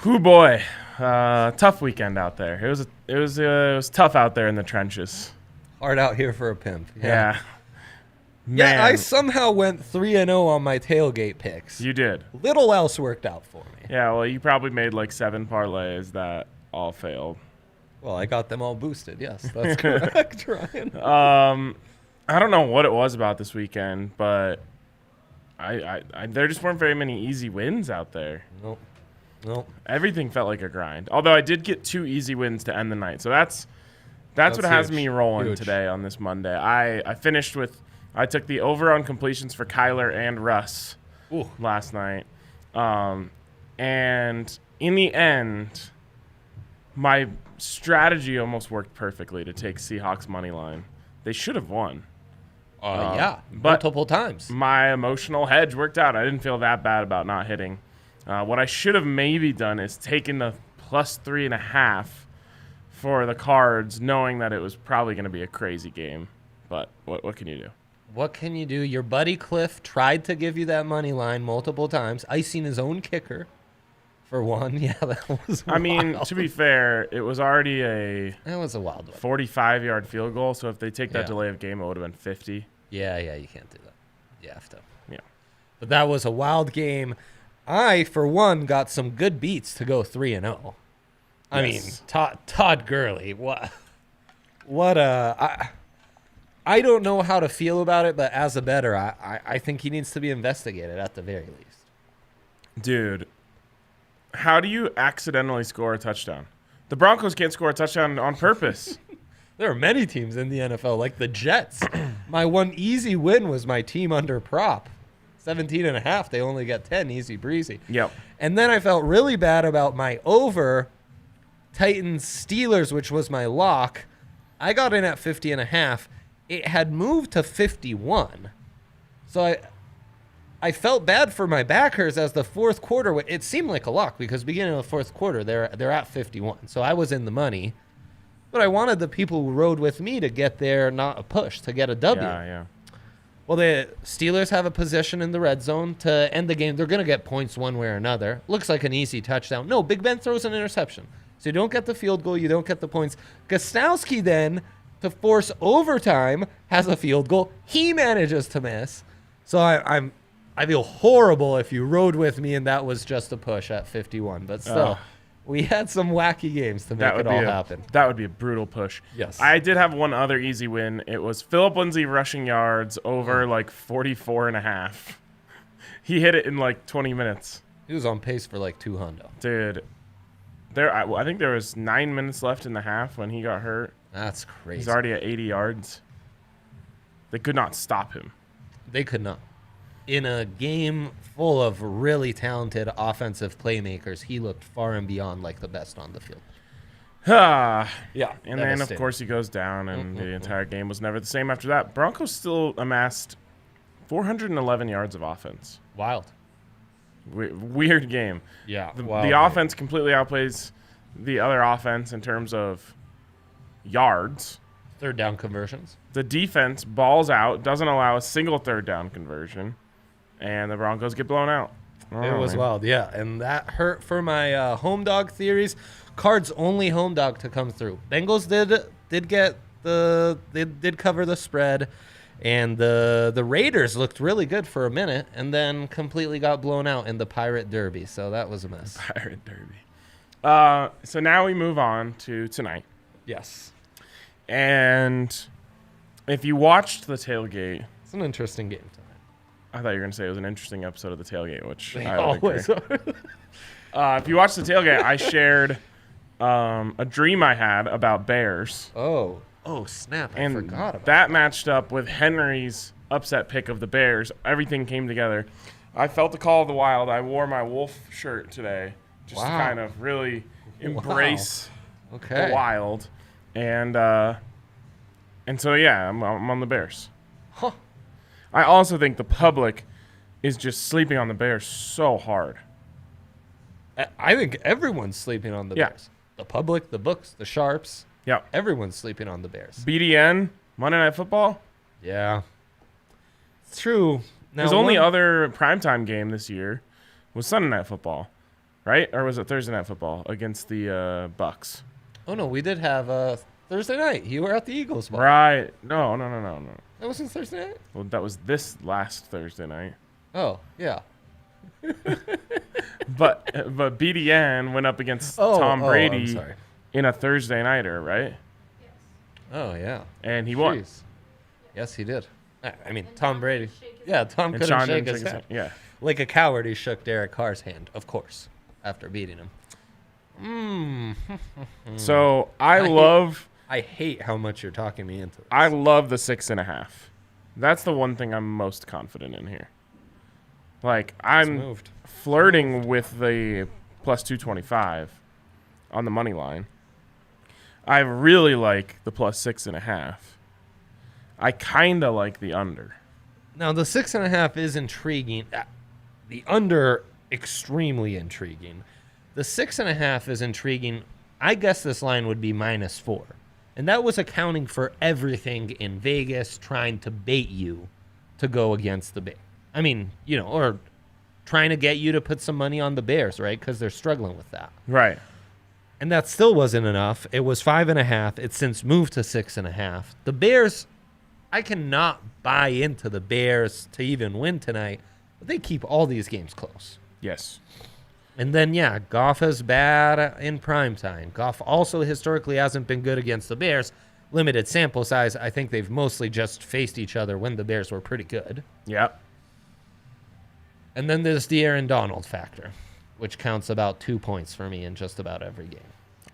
Whoo boy, tough weekend out there. It was tough out there in the trenches. Hard out here for a pimp. Yeah. Yeah, I Man, somehow went 3-0 on my tailgate picks. you did. Little else worked out for me. Yeah, well, you probably made like 7 parlays that all failed. Well, I got them all boosted. Yes, that's correct, Ryan. I don't know what it was about this weekend, but I there just weren't very many easy wins out there. Nope. Everything felt like a grind. Although I did get 2 easy wins to end the night, so that's what has huge. me rolling Huge. today on this Monday. I took the over on completions for Kyler and Russ last night, and in the end, my strategy almost worked perfectly to take Seahawks money line. They should have won. Yeah, but multiple times. My emotional hedge worked out. I didn't feel that bad about not hitting. What I should have maybe done is taken the plus 3.5 for the Cards, knowing that it was probably going to be a crazy game. But what can you do? What can you do? Your buddy Cliff tried to give you that money line multiple times, icing his own kicker for one. Yeah, that was wild. I mean, to be fair, it was already That was a wild one. 45-yard field goal, so if they take that Yeah. delay of game, it would have been 50. Yeah, you can't do that. You have to. Yeah. But that was a wild game. I, for one, got some good beats to go 3-0. I mean, Yes. Todd Gurley, I don't know how to feel about it, but as a bettor, I think he needs to be investigated at the very least. Dude, how do you accidentally score a touchdown? The Broncos can't score a touchdown on purpose. There are many teams in the NFL, like the Jets. My one easy win was my team under prop. 17.5, they only get 10, easy breezy. Yep. And then I felt really bad about my over Titans Steelers, which was my lock. I got in at 50.5. It had moved to 51. So I felt bad for my backers as the fourth quarter. It seemed like a lock because beginning of the fourth quarter, they're at 51. So I was in the money. But I wanted the people who rode with me to get there, not a push, to get a W. Yeah. Well, the Steelers have a position in the red zone to end the game. They're going to get points one way or another. Looks like an easy touchdown. No, Big Ben throws an interception. So you don't get the field goal. You don't get the points. Gostowski then, to force overtime, has a field goal. He manages to miss. So I feel horrible if you rode with me and that was just a push at 51. But still, we had some wacky games to make it all happen. That would be a brutal push. Yes. I did have one other easy win. It was Phillip Lindsay rushing yards over like 44.5. He hit it in like 20 minutes. He was on pace for like 200. Dude, I think there was 9 minutes left in the half when he got hurt. That's crazy. He's already at 80 yards. They could not stop him. They could not. In a game full of really talented offensive playmakers, he looked far and beyond like the best on the field. Yeah. And then, of Devastating. course, he goes down, and the entire game was never the same after that. Broncos still amassed 411 yards of offense. Wild. Weird game. Yeah. The offense completely outplays the other offense in terms of yards. Third down conversions. The defense balls out, doesn't allow a single third down conversion, and the Broncos get blown out. It was wild, yeah. And that hurt for my home dog theories. Cards only home dog to come through. Bengals did cover the spread, and the Raiders looked really good for a minute, and then completely got blown out in the Pirate Derby. So that was a mess. Pirate Derby. So now we move on to tonight. Yes, And if you watched the tailgate, it's an interesting game tonight. I thought you were going to say it was an interesting episode of the tailgate, which They I would agree. always are. If you watched the tailgate, I shared a dream I had about Bears. Oh, snap. I And forgot about that matched up with Henry's upset pick of the Bears. Everything came together. I felt the call of the wild. I wore my Wolf shirt today just to Wow. kind of really embrace Okay. the wild. And so, yeah, I'm on the Bears. Huh. I also think the public is just sleeping on the Bears so hard. I think everyone's sleeping on the Yeah. Bears. The public, the books, the sharps. Yeah. Everyone's sleeping on the Bears. BDN, Monday Night Football. Yeah. It's true. Now, His only one- other primetime game this year was Sunday Night Football. right? Or was it Thursday Night Football against the Bucks? Oh no, we did have Thursday night. You were at the Eagles ball. Right. No. That wasn't Thursday night? Well, that was this last Thursday night. Oh, yeah. But BDN went up against Tom Brady I'm sorry. in a Thursday nighter, right? Oh, yeah. And he won. Jeez. Yes, he did. I mean, Tom Brady. Yeah, Tom And couldn't Sean shake didn't his shake hand. Yeah. Like a coward, he shook Derek Carr's hand, of course, after beating him. So I hate how much you're talking me into this. I love the 6.5. That's the one thing I'm most confident in here. Like, I'm moved. flirting with the plus 225 on the money line. I really like the plus 6.5. I kind of like the under. Now, the 6.5 is intriguing. The under, extremely intriguing. The 6.5 is intriguing. I guess this line would be -4. And that was accounting for everything in Vegas trying to bait you to go against the Bears. I mean, or trying to get you to put some money on the Bears, right? Because they're struggling with that. Right. And that still wasn't enough. It was 5.5. It's since moved to 6.5. The Bears, I cannot buy into the Bears to even win tonight. But they keep all these games close. Yes. And then, Goff is bad in primetime. Goff also historically hasn't been good against the Bears. Limited sample size. I think they've mostly just faced each other when the Bears were pretty good. Yep. And then there's the Aaron Donald factor, which counts about 2 points for me in just about every game.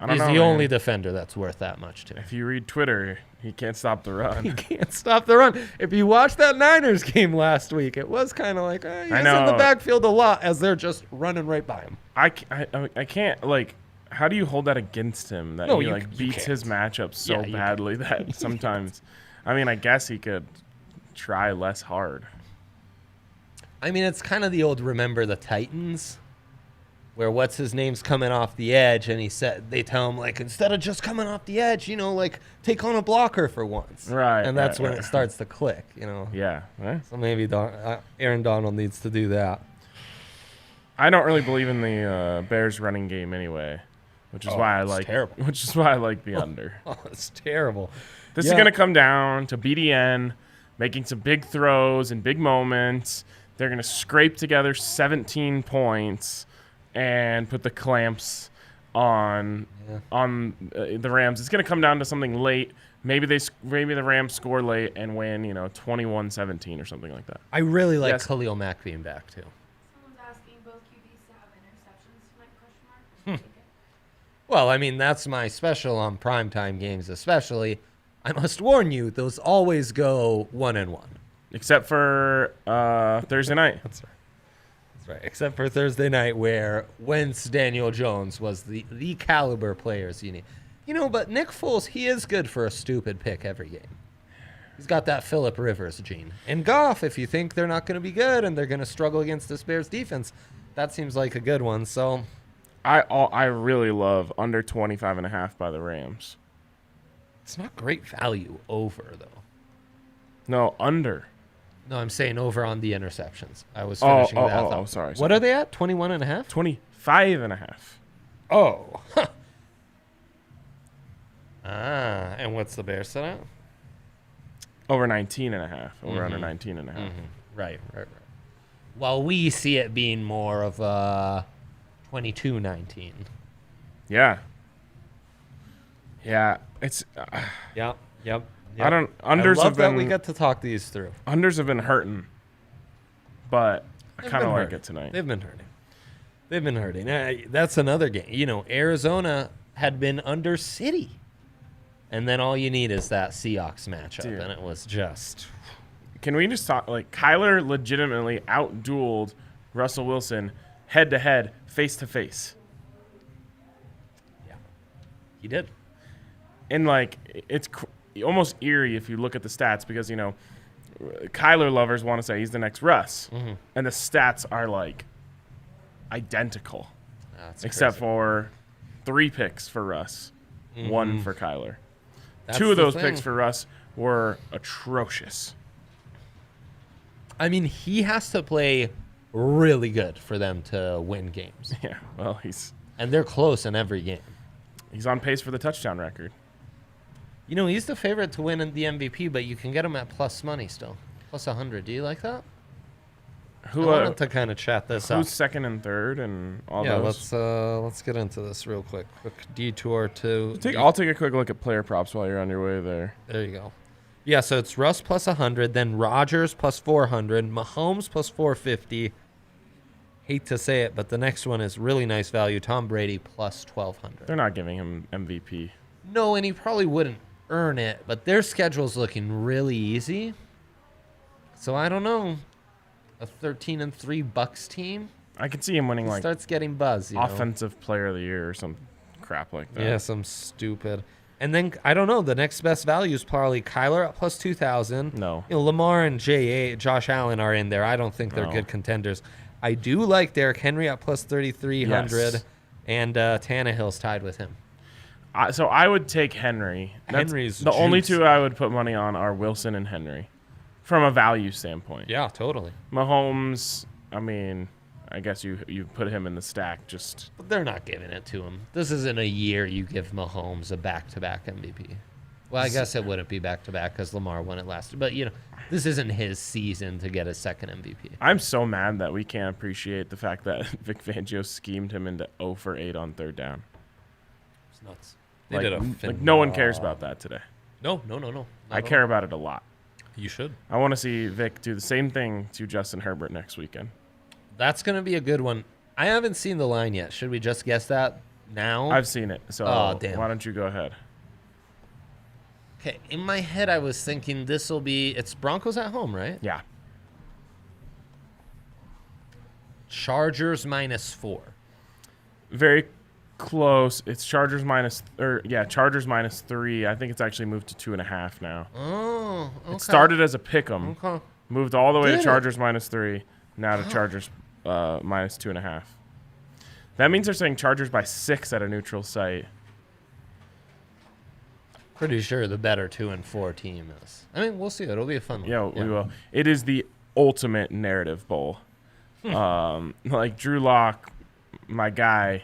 He's the only defender that's worth that much, too. If you read Twitter, he can't stop the run. He can't stop the run. If you watched that Niners game last week, it was kind of like, he's in the backfield a lot as they're just running right by him. I can't, like, how do you hold that against him? That he beats his matchup so badly that sometimes, I mean, I guess he could try less hard. I mean, it's kind of the old remember the Titans, where what's his name's coming off the edge, and they tell him, like, instead of just coming off the edge, like, take on a blocker for once. Right. And that's when it starts to click, Yeah. Right? So maybe Aaron Donald needs to do that. I don't really believe in the Bears running game anyway, which is why I like terrible. Which is why I like the under. Oh, it's terrible. This is going to come down to BDN making some big throws and big moments. They're going to scrape together 17 points and put the clamps on the Rams. It's going to come down to something late. Maybe the Rams score late and win, 21-17 or something like that. I really like Khalil Mack being back too. Someone's asking both QBs to have interceptions. Question mark. Well, I mean, that's my special on primetime games, especially. I must warn you, those always go 1-1. Except for Thursday night. That's right. Right, except for Thursday night, where Wentz Daniel Jones was the caliber players you need. But Nick Foles, he is good for a stupid pick every game. He's got that Phillip Rivers gene. And Goff, if you think they're not going to be good and they're going to struggle against this Bears defense, that seems like a good one. So, I really love under 25.5 by the Rams. It's not great value over, though. No, under. No, I'm saying over on the interceptions. I was finishing that thought. Oh, sorry. What are they at? 21.5? 25.5. Oh. And what's the Bears set at? Over 19.5. Over under 19.5. Mm-hmm. Right. While we see it being more of a 22-19. Yeah. Yeah. It's. Yep. I don't. Unders have been. That we got to talk these through. Unders have been hurting, but I kind of like it tonight. They've been hurting. That's another game. Arizona had been under City, and then all you need is that Seahawks matchup, and it was just. Can we just talk? Like, Kyler legitimately outdueled Russell Wilson head to head, face to face. Yeah, he did. And it's almost eerie if you look at the stats because, Kyler lovers want to say he's the next Russ. Mm-hmm. And the stats are identical. Except for 3 picks for Russ, 1 for Kyler. That's 2 of those picks for Russ were atrocious. I mean, he has to play really good for them to win games. Yeah, well, he's And they're close in every game. on pace for the touchdown record. You know, he's the favorite to win in the MVP, but you can get him at plus money still. Plus 100. Do you like that? Who I wanted to kind of chat this up. who's second and third and all Yeah, those? let's get into this real quick. Quick detour to I'll take a quick look at player props while you're on your way there. There you go. Yeah, so it's Russ plus 100, then Rodgers plus 400, Mahomes plus 450. Hate to say it, but the next one is really nice value. Tom Brady plus 1,200. They're not giving him MVP. No, and he probably wouldn't earn it, but their schedule's looking really easy. So I don't know. A 13-3 Bucks team I could see him winning like starts getting buzz. You know? offensive player of the year or some crap like that. Yeah, some stupid. And then I don't know. The next best value is probably Kyler at plus 2,000. No. You know, Lamar and Josh Allen are in there. I don't think they're No. good contenders. I do like Derrick Henry at plus 3,300, Yes. and Tannehill's tied with him. So I would take Henry. Henry's the only juice. two I would put money on are Wilson and Henry, from a value standpoint. Yeah, totally. Mahomes, I mean, I guess you put him in the stack. Just But they're not giving it to him. This isn't a year you give Mahomes a back-to-back MVP. Well, I guess it wouldn't be back-to-back because Lamar won it last year. But, you know, this isn't his season to get a second MVP. I'm so mad that we can't appreciate the fact that Vic Fangio schemed him into 0 for 8 on third down. It's nuts. Like no one cares about that today. No. I care about it a lot. You should. I want to see Vic do the same thing to Justin Herbert next weekend. That's going to be a good one. I haven't seen the line yet. Should we just guess that now? I've seen it, so Oh, damn. why don't you go ahead? Okay, in my head, I was thinking this will be... It's Broncos at home, right? Yeah. Chargers -4. Very close. It's Chargers Chargers -3. I think it's actually moved to 2.5 now. Oh, okay. It started as a pick'em, Okay. moved all the way Did to it? Chargers -3, now to Chargers -2.5. That means they're saying Chargers by 6 at a neutral site. Pretty sure the better 2 and 4 team is. I mean, we'll see. It'll be a fun one. Yeah, we will. It is the ultimate narrative bowl. Like Drew Lock, my guy,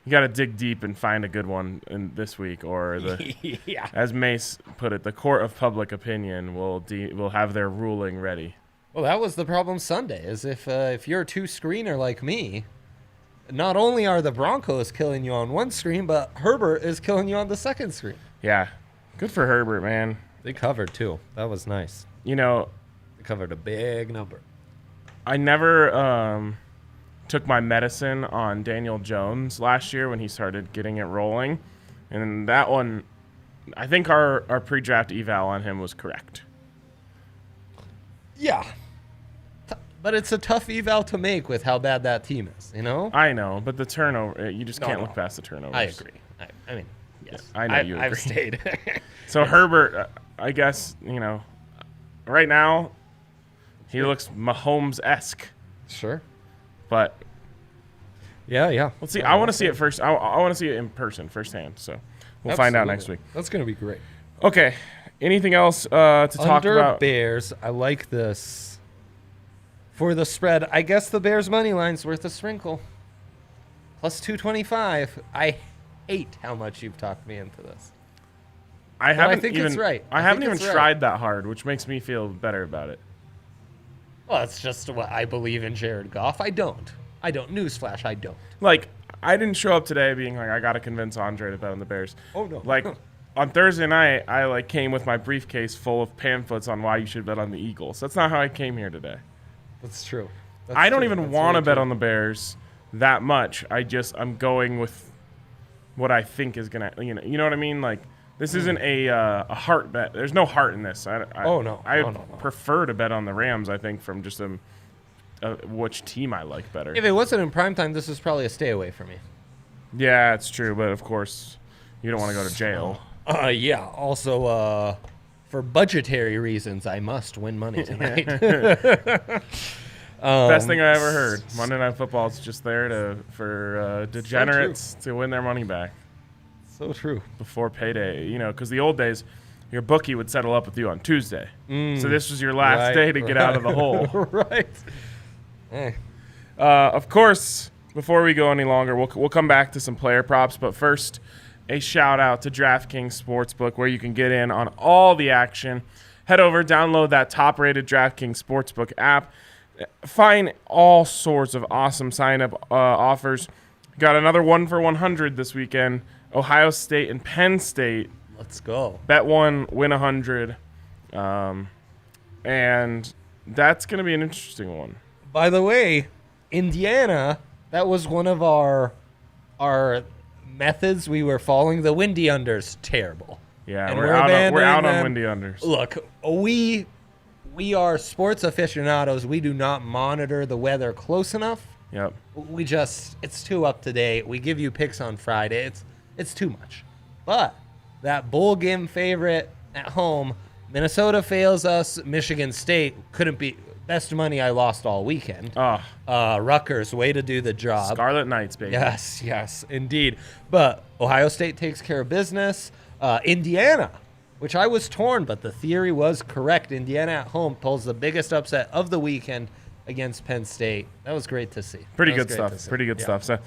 you got to dig deep and find a good one in this week, or the, as Mace put it, the court of public opinion will have their ruling ready. Well, that was the problem Sunday. Is if you're a 2-screener like me, not only are the Broncos killing you on one screen, but Herbert is killing you on the second screen. Yeah, good for Herbert, man. They covered too. That was nice. You know, They covered a big number. I never took my medicine on Daniel Jones last year when he started getting it rolling. And that one, I think our pre-draft eval on him was correct. Yeah. But it's a tough eval to make with how bad that team is, you know? I know, but the turnover, you just can't No. look past the turnovers. I agree. I mean, yes. I know you agree. I've stayed. So Herbert, I guess, you know, right now, he looks Mahomes-esque. Sure. But Yeah. let's see. I want to see it first. I want to see it in person, firsthand. So we'll find out next week. That's going to be great. Okay. Anything else to talk Under about? Bears, I like this. For the spread, I guess the Bears money line's worth a sprinkle. Plus 225. I hate how much you've talked me into this. I haven't think even. it's right. I I haven't think even it's right. tried that hard, which makes me feel better about it. Well, it's just what I believe in Jared Goff. I don't. Newsflash, I don't. Like, I didn't show up today being like, I got to convince Andre to bet on the Bears. Oh, no. Like, on Thursday night, I came with my briefcase full of pamphlets on why you should bet on the Eagles. That's not how I came here today. That's true. I don't even want to bet on the Bears that much. I'm going with what I think is gonna. You know what I mean? Like, this isn't a heart bet. There's no heart in this. I prefer to bet on the Rams. I think from just which team I like better. If it wasn't in primetime, this is probably a stay away for me. Yeah, it's true. But of course, you don't want to go to jail. Yeah. Also, for budgetary reasons, I must win money tonight. Best thing I ever heard. Monday Night Football is just there for degenerates to win their money back So true. before payday. You know, because the old days, your bookie would settle up with you on Tuesday. So this was your last day to get out of the hole. Right. Of course, before we go any longer, we'll come back to some player props. But first, a shout out to DraftKings Sportsbook, where you can get in on all the action. Head over, download that top-rated DraftKings Sportsbook app. Find all sorts of awesome sign-up offers. Got another 1 for 100 this weekend. Ohio State and Penn State. Let's go. Bet 1, win 100. And that's going to be an interesting one. By the way, Indiana, that was one of our methods we were following. The windy unders, terrible. Yeah, And we're out on them. windy unders. Look, we are sports aficionados. We do not monitor the weather close enough. Yep. It's too up to date. We give you picks on Friday. It's too much. But that bowl game favorite at home, Minnesota fails us. Michigan State couldn't be best money I lost all weekend. Rutgers, way to do the job. Scarlet Knights, baby. Yes, indeed. But Ohio State takes care of business. Indiana, which I was torn, but the theory was correct. Indiana at home pulls the biggest upset of the weekend against Penn State. That was great to see. Pretty good stuff. So,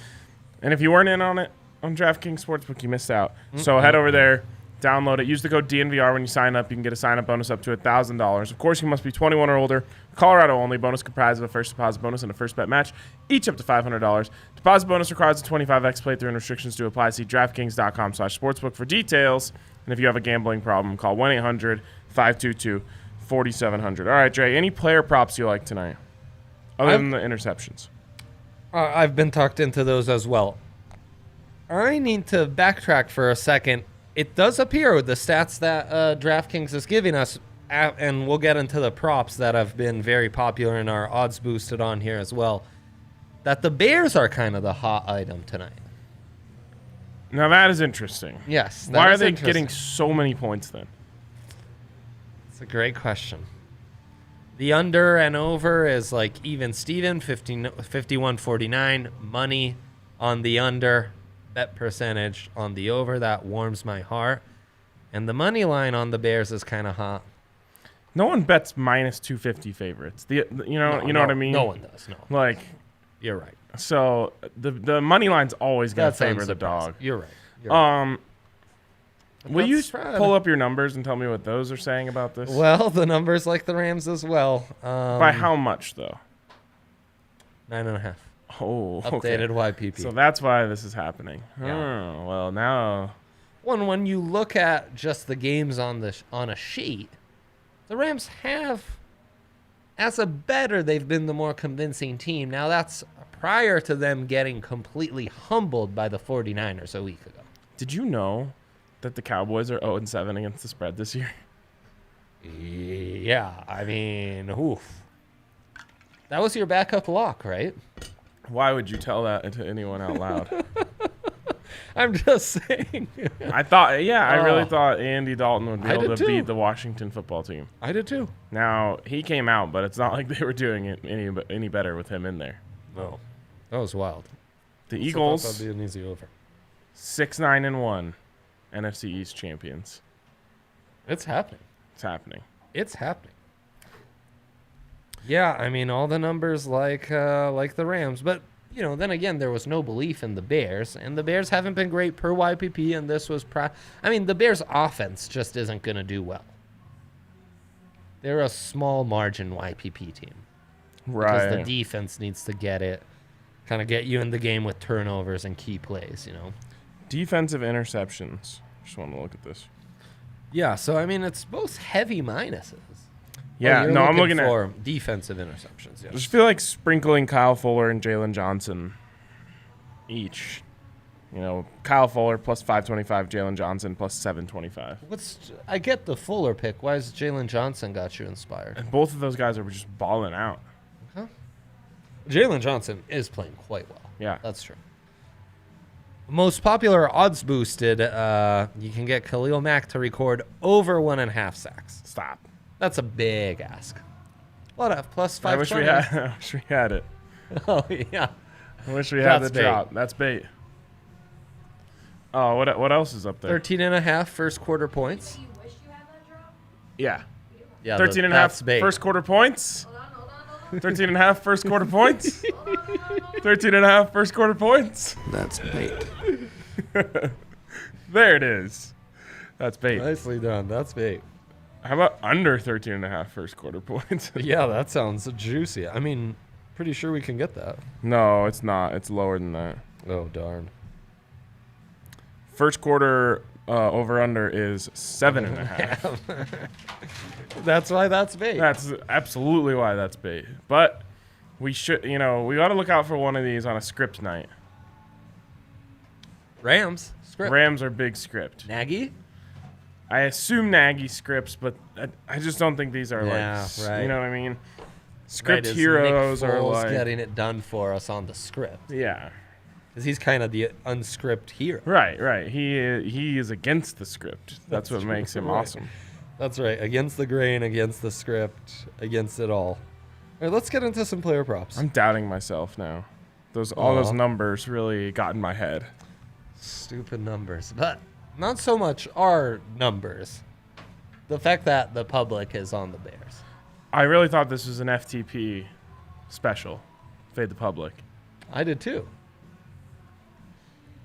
and if you weren't in on it on DraftKings Sportsbook, you missed out. So head over there, download it. Use the code DNVR when you sign up. You can get a sign-up bonus up to $1,000. Of course, you must be 21 or older. Colorado only. Bonus comprised of a first deposit bonus and a first bet match, each up to $500. Deposit bonus requires a 25x playthrough and restrictions to apply. See DraftKings.com/sportsbook for details. And if you have a gambling problem, call 1-800-522-4700. All right, Dre, any player props you like tonight other than the interceptions? I've been tucked into those as well. I need to backtrack for a second. It does appear with the stats that DraftKings is giving us, and we'll get into the props that have been very popular in our odds boosted on here as well, that the Bears are kind of the hot item tonight. Now, that is interesting. Yes. Why are they getting so many points then? It's a great question. The under and over is like even Steven, 51.49. Money on the under. Bet percentage on the over. That warms my heart. And the money line on the Bears is kind of hot. No one bets minus 250 favorites. You know what I mean? No one does, no. Like, You're right. so the money line's always going to favor the dog. You're right. Will you spread. pull up your numbers and tell me what those are saying about this? Well, the numbers like the Rams as well. By how much, though? 9.5. Oh, okay. Updated YPP. So that's why this is happening. Yeah. Oh, well, now. When you look at just the games on a sheet, the Rams have, as a bettor, they've been the more convincing team. Now, that's prior to them getting completely humbled by the 49ers a week ago. Did you know that the Cowboys are 0-7 against the spread this year? Yeah, I mean, oof. That was your backup lock, right? Why would you tell that to anyone out loud? I'm just saying. I really thought Andy Dalton would be able to beat the Washington football team. I did too. Now, he came out, but it's not like they were doing it any better with him in there. No. That was wild. The Eagles, That'd be an easy over. 6-9-1, NFC East champions. It's happening. It's happening. It's happening. Yeah, I mean, all the numbers like the Rams. But, then again, there was no belief in the Bears. And the Bears haven't been great per YPP, and this was the Bears' offense just isn't going to do well. They're a small margin YPP team. Right. Because the defense needs to get it, kind of get you in the game with turnovers and key plays, Defensive interceptions. Just want to look at this. Yeah, so, it's both heavy minuses. Yeah, you're I'm looking for at defensive interceptions. I Yes. just feel like sprinkling Kyle Fuller and Jalen Johnson each. Kyle Fuller plus 525, Jalen Johnson plus 725. I get the Fuller pick. Why has Jalen Johnson got you inspired? And both of those guys are just balling out. Huh? Jalen Johnson is playing quite well. Yeah. That's true. Most popular odds boosted, you can get Khalil Mack to record over 1.5 sacks. Stop. That's a big ask. What up? Plus 520. I wish we had it. Oh, yeah. I wish we had the That's bait. drop. That's bait. Oh, what else is up there? 13.5 first quarter points. Do you wish you had that drop? Yeah. Yeah, 13.5 that's bait. first quarter points. Hold on. 13.5 first quarter points. 13.5 first quarter points. That's bait. There it is. That's bait. Nicely done. That's bait. How about under 13.5 first quarter points? Yeah, that sounds juicy. I mean, pretty sure we can get that. No, it's not. It's lower than that. Oh, darn. First quarter over under is 7.5. That's why that's bait. That's absolutely why that's bait. But we should, we got to look out for one of these on a script night. Rams. Script. Rams are big script. Nagy? I assume Nagy scripts, but I just don't think these are right. You know what I mean? Script Right, is heroes Nick are Foles like getting it done for us on the script. yeah. Because he's kind of the unscript hero. Right. He is against the script. That's what makes him right. awesome. That's right. Against the grain, against the script, against it all. All right, let's get into some player props. I'm doubting myself now. All those Aw. numbers really got in my head. Stupid numbers. But not so much our numbers. The fact that the public is on the Bears. I really thought this was an FTP special. Fade the public. I did too.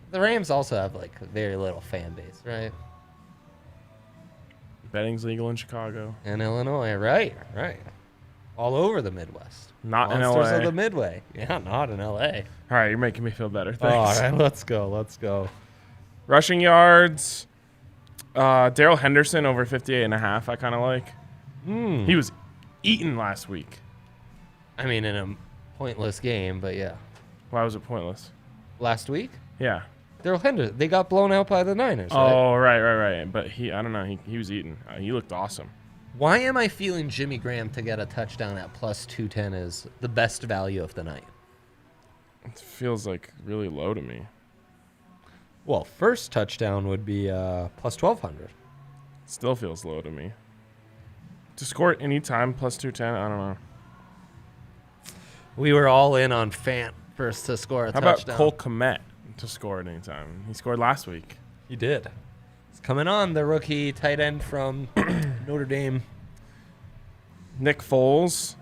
The Rams also have like very little fan base, right? Betting's legal in Chicago. In Illinois, right. All over the Midwest. Not in Monsters LA. of the Midway. Yeah, not in LA. All right, you're making me feel better. Oh, all Thanks. right, let's go. Rushing yards. Darrell Henderson over 58.5. I kind of like. He was eaten last week. I mean, in a pointless game, but yeah. Why was it pointless? Last week, Yeah. Darrell Henderson, they got blown out by the Niners, right? Oh, right. But I don't know. He was eaten. He looked awesome. Why am I feeling Jimmy Graham to get a touchdown at plus 210 is the best value of the night? It feels like really low to me. Well, first touchdown would be plus 1,200. Still feels low to me. To score at any time plus 210, I don't know. We were all in on Fant first to score a How touchdown. about Cole Kmet to score at any time? He scored last week. He did. It's coming on, the rookie tight end from Notre Dame. Nick Foles,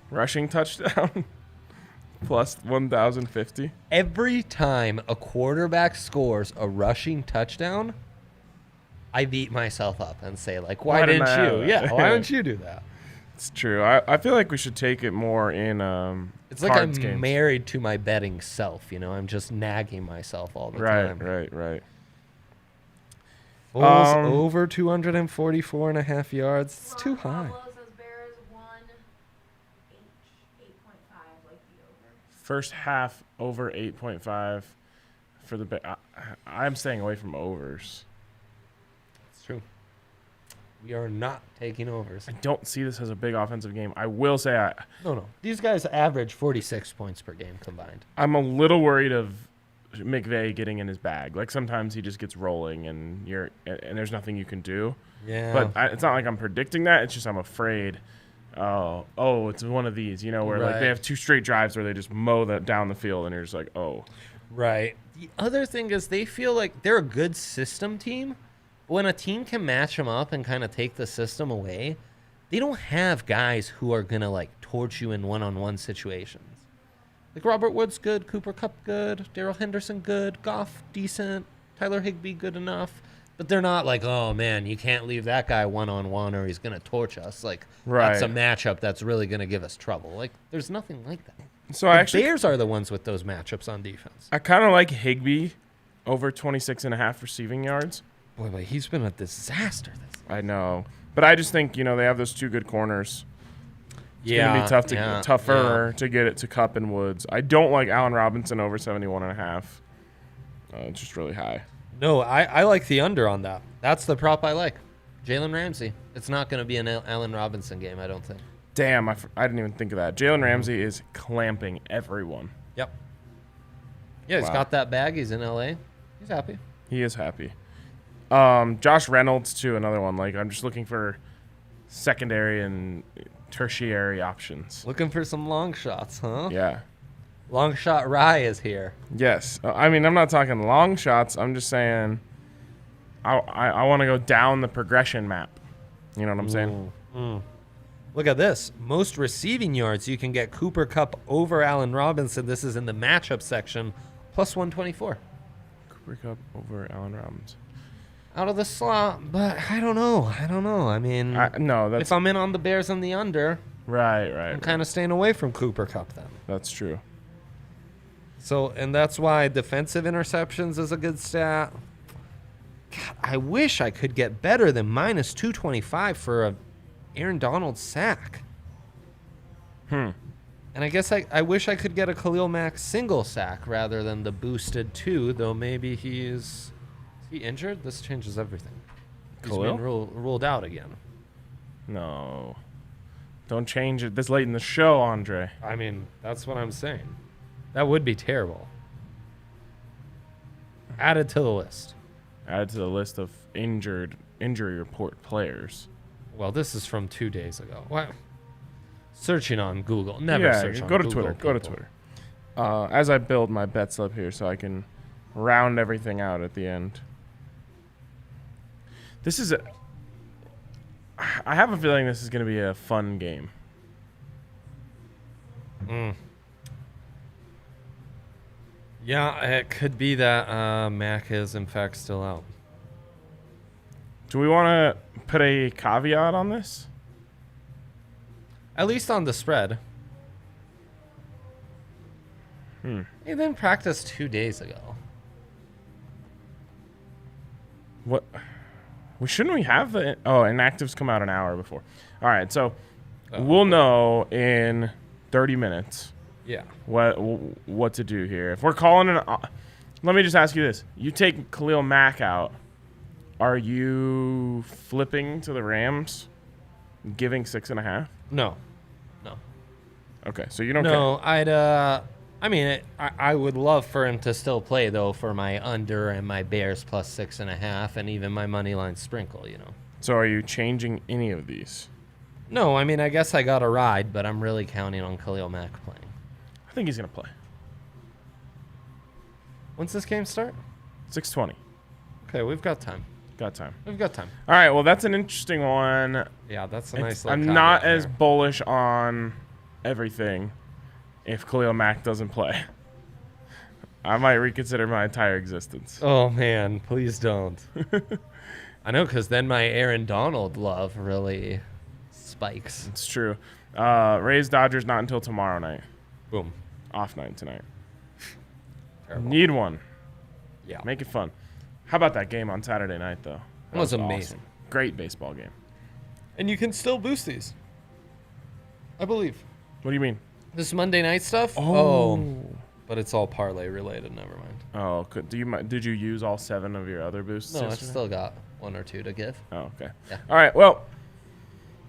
rushing touchdown, plus 1,050. Every time a quarterback scores a rushing touchdown, I beat myself up and say, like, why didn't you? Yeah, why didn't you do that? It's true. I feel like we should take it more in It's like I'm cards games. married to my betting self, I'm just nagging myself all the time. Right. Foles over 244.5 yards. It's too high. Pablo says Bears 8.5 like the over. First half over 8.5 for the I'm staying away from overs. It's true. We are not taking overs. I don't see this as a big offensive game. I will say No. These guys average 46 points per game combined. I'm a little worried of McVay getting in his bag. Like sometimes he just gets rolling and there's nothing you can do. Yeah. But it's not like I'm predicting that. It's just I'm afraid. Oh, it's one of these, where like Right. they have two straight drives where they just mow that down the field and you're just like, oh. Right. The other thing is they feel like they're a good system team. But when a team can match them up and kind of take the system away, they don't have guys who are going to like torch you in one-on-one situations. Like Robert Woods good, Cooper Kupp good, Darrell Henderson good, Goff decent, Tyler Higbee good enough. But they're not like, oh man, you can't leave that guy one-on-one or he's going to torch us. Like that's a matchup that's really going to give us trouble. Like there's nothing like that. So The Bears are the ones with those matchups on defense. I kind of like Higbee over 26.5 receiving yards. Boy, but he's been a disaster this year. I know. But I just think, they have those two good corners. It's going to be tougher to get it to Kupp and Woods. I don't like Allen Robinson over 71.5. It's just really high. No, I like the under on that. That's the prop I like. Jalen Ramsey. It's not going to be an Allen Robinson game, I don't think. Damn, I didn't even think of that. Jalen Ramsey is clamping everyone. Yep. Yeah, he's Wow. got that bag. He's in L.A. He's happy. He is happy. Josh Reynolds, too, another one. Like, I'm just looking for secondary and tertiary options. Looking for some long shots, huh? Yeah. Long shot Rye is here. Yes. I mean, I'm not talking long shots. I'm just saying I want to go down the progression map. You know what I'm saying? Look at this. Most receiving yards, you can get Cooper Kupp over Allen Robinson. This is in the matchup section, plus 124. Cooper Kupp over Allen Robinson. Out of the slot, but I don't know. I mean, No, that's if I'm in on the Bears and the under, right. I'm kind of staying away from Cooper Kupp then. That's true. So, and that's why defensive interceptions is a good stat. God, I wish I could get better than minus 225 for a Aaron Donald sack. And I guess I wish I could get a Khalil Mack single sack rather than the boosted 2, though maybe is he injured? This changes everything. He's Khalil? been ruled out again. No. Don't change it this late in the show, Andre. I mean, that's what I'm saying. That would be terrible. Add it to the list. Add to the list of injury report players. Well, this is from 2 days ago. What? Searching on Google. Never search on go to Google. Twitter. Go to people. Twitter. As I build my bet slip here so I can round everything out at the end. I have a feeling this is going to be a fun game. Yeah, it could be that Mac is, in fact, still out. Do we want to put a caveat on this? At least on the spread. He then practiced 2 days ago. What? Shouldn't we have the... Oh, inactives come out an hour before. All right, so we'll know in 30 minutes Yeah. what to do here. If we're calling an... let me just ask you this. You take Khalil Mack out. Are you flipping to the Rams, giving 6.5? No. Okay, so you don't care. No, I would love for him to still play, though, for my under and my Bears plus 6.5 and even my money line sprinkle, So are you changing any of these? No, I mean, I guess I got a ride, but I'm really counting on Khalil Mack playing. I think he's going to play. When's this game start? 6:20. Okay, we've got time. Got time. We've got time. All right, well, that's an interesting one. Yeah, that's a nice little I'm caveat not as there. bullish on everything if Khalil Mack doesn't play. I might reconsider my entire existence. Oh, man, please don't. I know, because then my Aaron Donald love really spikes. It's true. Rays Dodgers not until tomorrow night. Boom. Off night tonight. Terrible. Need one. Yeah. Make it fun. How about that game on Saturday night, though? It was amazing. Awesome. Great baseball game. And you can still boost these. I believe. What do you mean? This Monday night stuff? But it's all parlay related. Never mind. Oh, did you use all 7 of your other boosts? No, I've yesterday? still got 1 or 2 to give. Oh, okay. Yeah. All right. Well,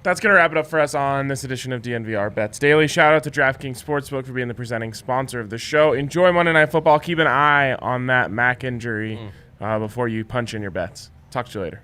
that's going to wrap it up for us on this edition of DNVR Bets Daily. Shout out to DraftKings Sportsbook for being the presenting sponsor of the show. Enjoy Monday Night Football. Keep an eye on that Mac injury before you punch in your bets. Talk to you later.